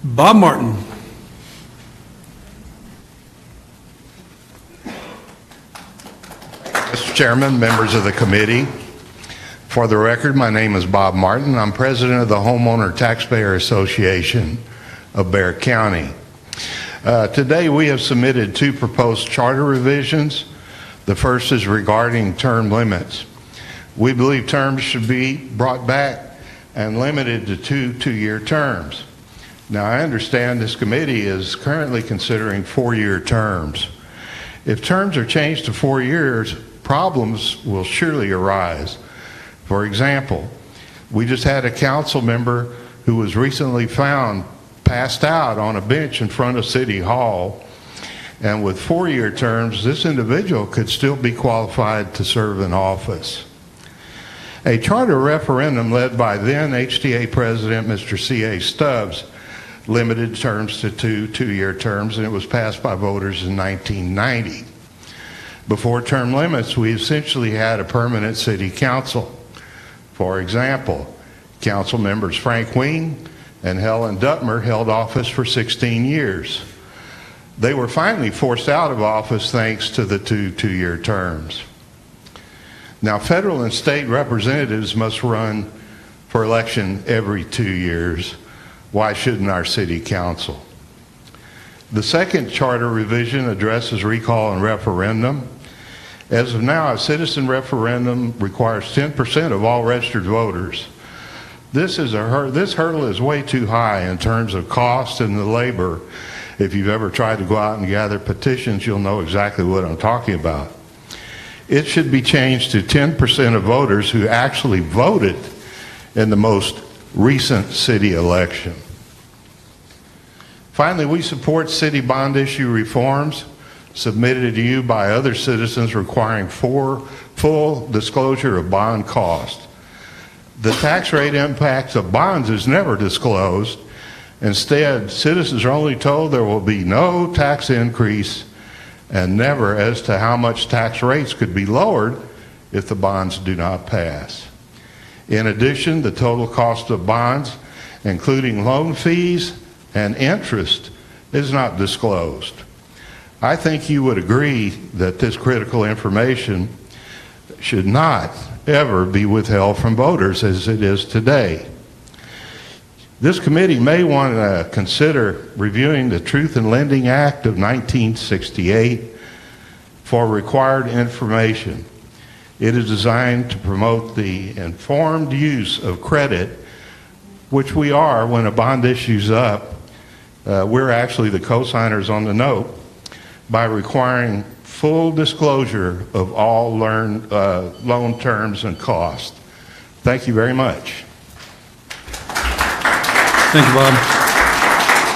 Bob Martin. Mr. Chairman, members of the committee, for the record, my name is Bob Martin. I'm president of the Homeowner Taxpayer Association of Bexar County. Today we have submitted two proposed charter revisions. The first is regarding term limits. We believe terms should be brought back and limited to two-year terms. Now, I understand this committee is currently considering four-year terms. If terms are changed to 4 years, problems will surely arise. For example, we just had a council member who was recently found passed out on a bench in front of City Hall, and with 4-year terms, this individual could still be qualified to serve in office. A charter referendum led by then HTA President Mr. C.A. Stubbs limited terms to two-year terms, and it was passed by voters in 1990. Before term limits, we essentially had a permanent city council. For example, council members Frank Wing and Helen Duttmer held office for 16 years. They were finally forced out of office thanks to the two-year terms. Now, federal and state representatives must run for election every 2 years. Why shouldn't our city council? The second charter revision addresses recall and referendum. As of now, a citizen referendum requires 10% of all registered voters. This hurdle is way too high in terms of cost and the labor. If you've ever tried to go out and gather petitions, you'll know exactly what I'm talking about. It should be changed to 10% of voters who actually voted in the most recent city election. Finally, we support city bond issue reforms submitted to you by other citizens requiring full disclosure of bond cost. The tax rate impacts of bonds is never disclosed. Instead, citizens are only told there will be no tax increase and never as to how much tax rates could be lowered if the bonds do not pass. In addition, the total cost of bonds, including loan fees and interest, is not disclosed. I think you would agree that this critical information should not ever be withheld from voters as it is today. This committee may want to consider reviewing the Truth in Lending Act of 1968 for required information. It is designed to promote the informed use of credit, which we are when a bond issues up. We're actually the co-signers on the note by requiring full disclosure of all loan terms and costs. Thank you very much. Thank you, Bob.